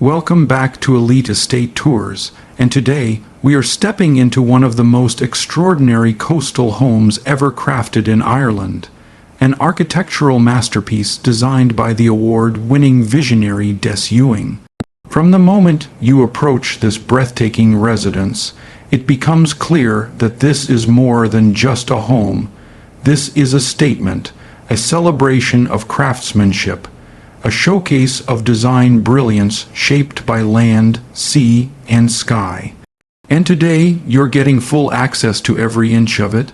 Welcome back to Elite Estate Tours, and today we are stepping into one of the most extraordinary coastal homes ever crafted in Ireland, an architectural masterpiece designed by the award-winning visionary Des Ewing. From the moment you approach this breathtaking residence, it becomes clear that this is more than just a home. This is a statement, a celebration of craftsmanship, a showcase of design brilliance shaped by land, sea, and sky. And today, you're getting full access to every inch of it.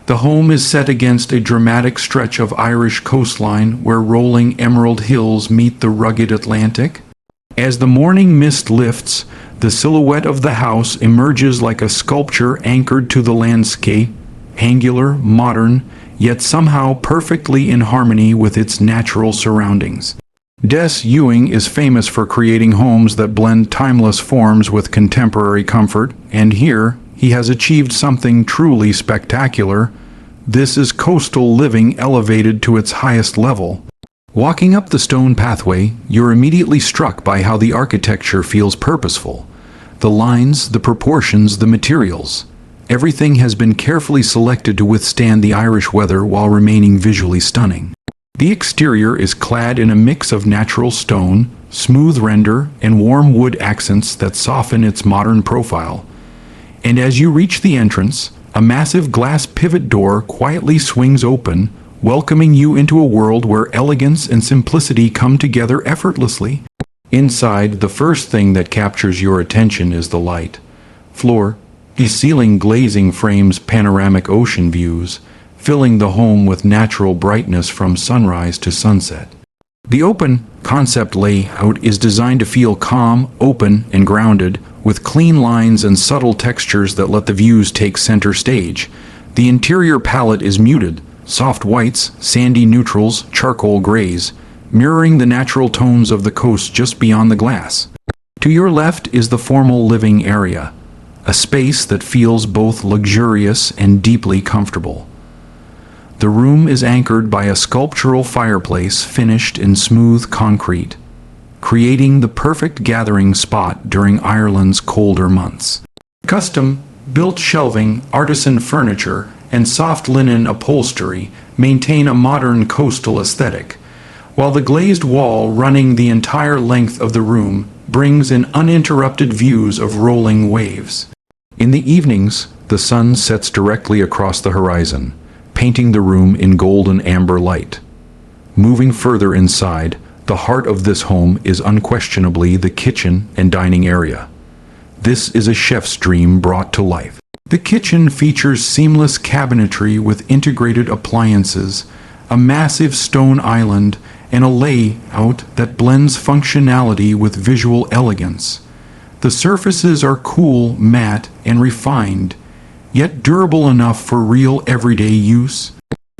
The home is set against a dramatic stretch of Irish coastline where rolling emerald hills meet the rugged Atlantic. As the morning mist lifts, the silhouette of the house emerges like a sculpture anchored to the landscape, angular, modern, yet somehow perfectly in harmony with its natural surroundings. Des Ewing is famous for creating homes that blend timeless forms with contemporary comfort, and here he has achieved something truly spectacular. This is coastal living elevated to its highest level. Walking up the stone pathway, you're immediately struck by how the architecture feels purposeful. The lines, the proportions, the materials. Everything has been carefully selected to withstand the Irish weather while remaining visually stunning. The exterior is clad in a mix of natural stone, smooth render, and warm wood accents that soften its modern profile. And as you reach the entrance, a massive glass pivot door quietly swings open, welcoming you into a world where elegance and simplicity come together effortlessly. Inside, the first thing that captures your attention is the light. Floor, the ceiling glazing frames panoramic ocean views, filling the home with natural brightness from sunrise to sunset. The open concept layout is designed to feel calm, open, and grounded, with clean lines and subtle textures that let the views take center stage. The interior palette is muted, soft whites, sandy neutrals, charcoal grays, mirroring the natural tones of the coast just beyond the glass. To your left is the formal living area, a space that feels both luxurious and deeply comfortable. The room is anchored by a sculptural fireplace finished in smooth concrete, creating the perfect gathering spot during Ireland's colder months. Custom-built shelving, artisan furniture, and soft linen upholstery maintain a modern coastal aesthetic, while the glazed wall running the entire length of the room brings in uninterrupted views of rolling waves. In the evenings, the sun sets directly across the horizon, painting the room in golden amber light. Moving further inside, the heart of this home is unquestionably the kitchen and dining area. This is a chef's dream brought to life. The kitchen features seamless cabinetry with integrated appliances, a massive stone island, and a layout that blends functionality with visual elegance. The surfaces are cool, matte, and refined, yet durable enough for real everyday use.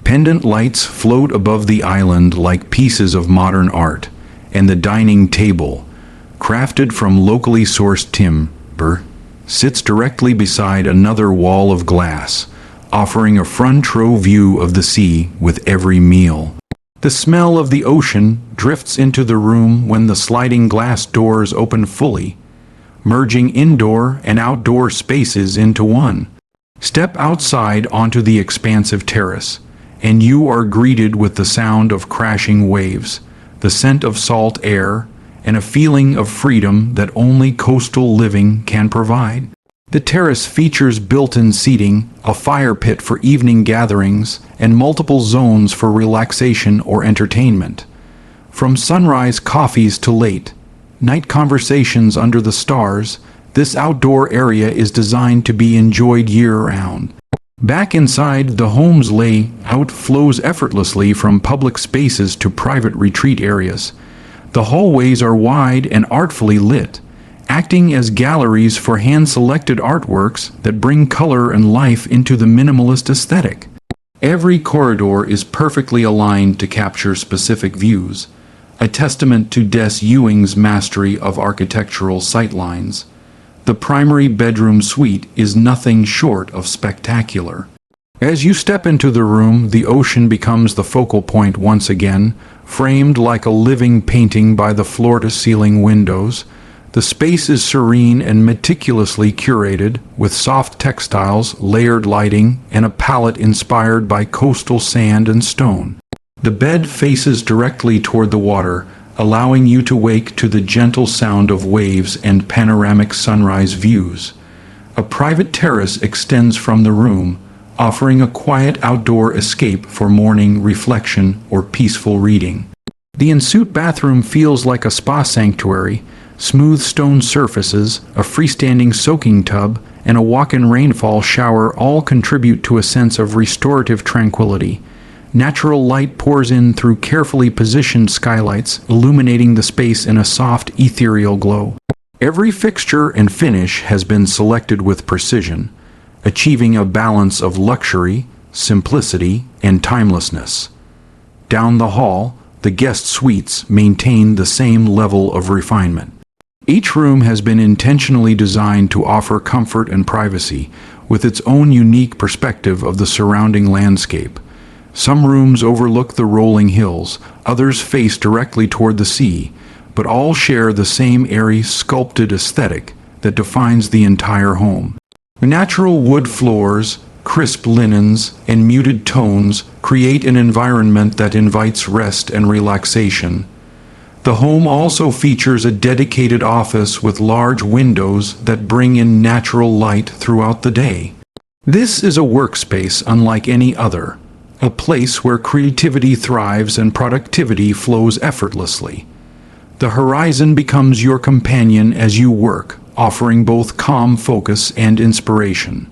Pendant lights float above the island like pieces of modern art, and the dining table, crafted from locally sourced timber, sits directly beside another wall of glass, offering a front row view of the sea with every meal. The smell of the ocean drifts into the room when the sliding glass doors open fully, merging indoor and outdoor spaces into one. Step outside onto the expansive terrace, and you are greeted with the sound of crashing waves, the scent of salt air, and a feeling of freedom that only coastal living can provide. The terrace features built-in seating, a fire pit for evening gatherings, and multiple zones for relaxation or entertainment. From sunrise coffees to late night conversations under the stars, this outdoor area is designed to be enjoyed year-round. Back inside, the home's layout flows effortlessly from public spaces to private retreat areas. The hallways are wide and artfully lit, acting as galleries for hand-selected artworks that bring color and life into the minimalist aesthetic. Every corridor is perfectly aligned to capture specific views, a testament to Des Ewing's mastery of architectural sightlines. The primary bedroom suite is nothing short of spectacular. As you step into the room, the ocean becomes the focal point once again, framed like a living painting by the floor-to-ceiling windows. The space is serene and meticulously curated, with soft textiles, layered lighting, and a palette inspired by coastal sand and stone. The bed faces directly toward the water, allowing you to wake to the gentle sound of waves and panoramic sunrise views. A private terrace extends from the room, offering a quiet outdoor escape for morning reflection or peaceful reading. The ensuite bathroom feels like a spa sanctuary. Smooth stone surfaces, a freestanding soaking tub, and a walk-in rainfall shower all contribute to a sense of restorative tranquility. Natural light pours in through carefully positioned skylights, illuminating the space in a soft, ethereal glow. Every fixture and finish has been selected with precision, achieving a balance of luxury, simplicity, and timelessness. Down the hall, the guest suites maintain the same level of refinement. Each room has been intentionally designed to offer comfort and privacy, with its own unique perspective of the surrounding landscape. Some rooms overlook the rolling hills, others face directly toward the sea, but all share the same airy, sculpted aesthetic that defines the entire home. Natural wood floors, crisp linens, and muted tones create an environment that invites rest and relaxation. The home also features a dedicated office with large windows that bring in natural light throughout the day. This is a workspace unlike any other, a place where creativity thrives and productivity flows effortlessly. The horizon becomes your companion as you work, offering both calm focus and inspiration.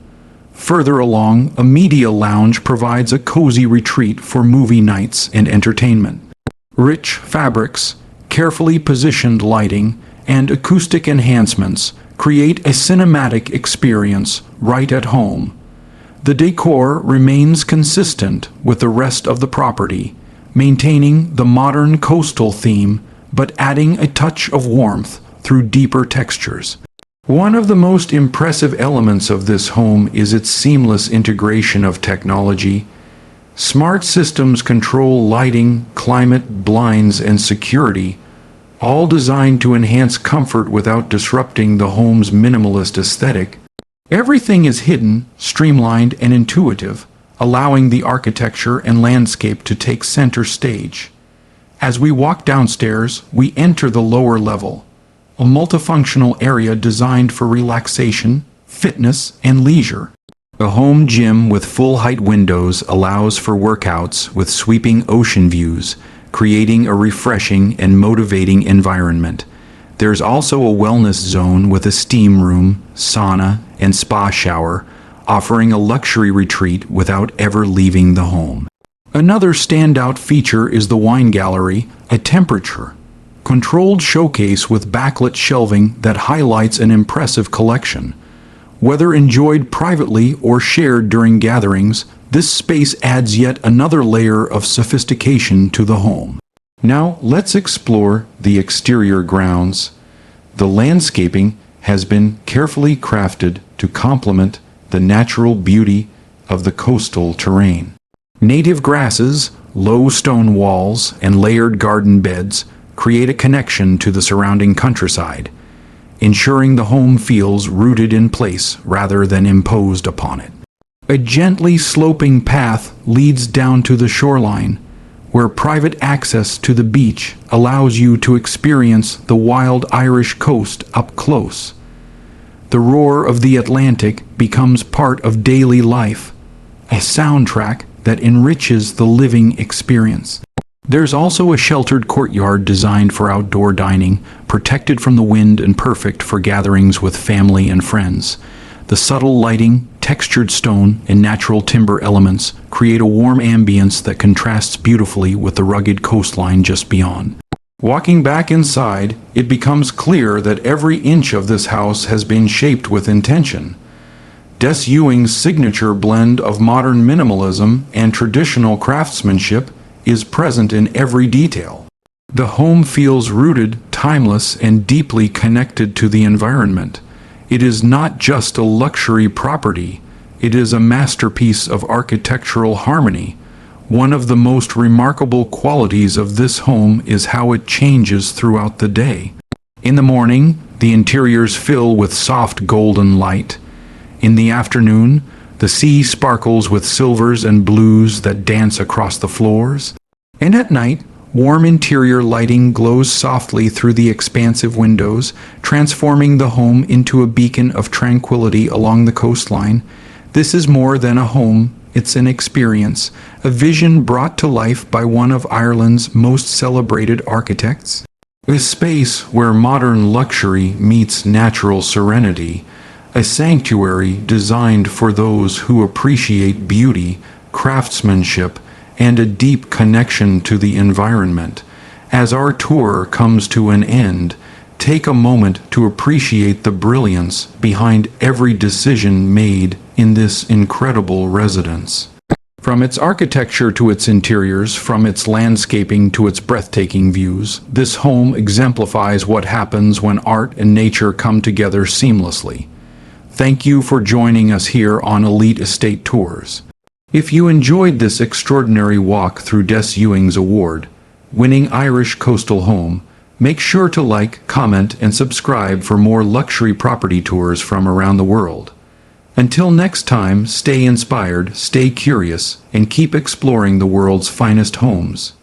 Further along, a media lounge provides a cozy retreat for movie nights and entertainment. Rich fabrics, carefully positioned lighting, and acoustic enhancements create a cinematic experience right at home. The decor remains consistent with the rest of the property, maintaining the modern coastal theme but adding a touch of warmth through deeper textures. One of the most impressive elements of this home is its seamless integration of technology. Smart systems control lighting, climate, blinds, and security, all designed to enhance comfort without disrupting the home's minimalist aesthetic. Everything is hidden, streamlined, and intuitive, allowing the architecture and landscape to take center stage. As we walk downstairs, we enter the lower level, a multifunctional area designed for relaxation, fitness, and leisure. A home gym with full-height windows allows for workouts with sweeping ocean views, creating a refreshing and motivating environment. There's also a wellness zone with a steam room, sauna, and spa shower, offering a luxury retreat without ever leaving the home. Another standout feature is the wine gallery, a temperature-controlled showcase with backlit shelving that highlights an impressive collection. Whether enjoyed privately or shared during gatherings, this space adds yet another layer of sophistication to the home. Now let's explore the exterior grounds. The landscaping has been carefully crafted to complement the natural beauty of the coastal terrain. Native grasses, low stone walls, and layered garden beds create a connection to the surrounding countryside, ensuring the home feels rooted in place rather than imposed upon it. A gently sloping path leads down to the shoreline, where private access to the beach allows you to experience the wild Irish coast up close. The roar of the Atlantic becomes part of daily life, a soundtrack that enriches the living experience. There's also a sheltered courtyard designed for outdoor dining, protected from the wind and perfect for gatherings with family and friends. The subtle lighting, textured stone, and natural timber elements create a warm ambience that contrasts beautifully with the rugged coastline just beyond. Walking back inside, it becomes clear that every inch of this house has been shaped with intention. Des Ewing's signature blend of modern minimalism and traditional craftsmanship is present in every detail. The home feels rooted, timeless, and deeply connected to the environment. It is not just a luxury property, it is a masterpiece of architectural harmony. One of the most remarkable qualities of this home is how it changes throughout the day. In the morning, the interiors fill with soft golden light. In the afternoon, the sea sparkles with silvers and blues that dance across the floors. And at night, warm interior lighting glows softly through the expansive windows, transforming the home into a beacon of tranquility along the coastline. This is more than a home, it's an experience, a vision brought to life by one of Ireland's most celebrated architects. A space where modern luxury meets natural serenity, a sanctuary designed for those who appreciate beauty, craftsmanship, and a deep connection to the environment. As our tour comes to an end, take a moment to appreciate the brilliance behind every decision made in this incredible residence. From its architecture to its interiors, from its landscaping to its breathtaking views, this home exemplifies what happens when art and nature come together seamlessly. Thank you for joining us here on Elite Estate Tours. If you enjoyed this extraordinary walk through Des Ewing's award-winning Irish coastal home, make sure to like, comment, and subscribe for more luxury property tours from around the world. Until next time, stay inspired, stay curious, and keep exploring the world's finest homes.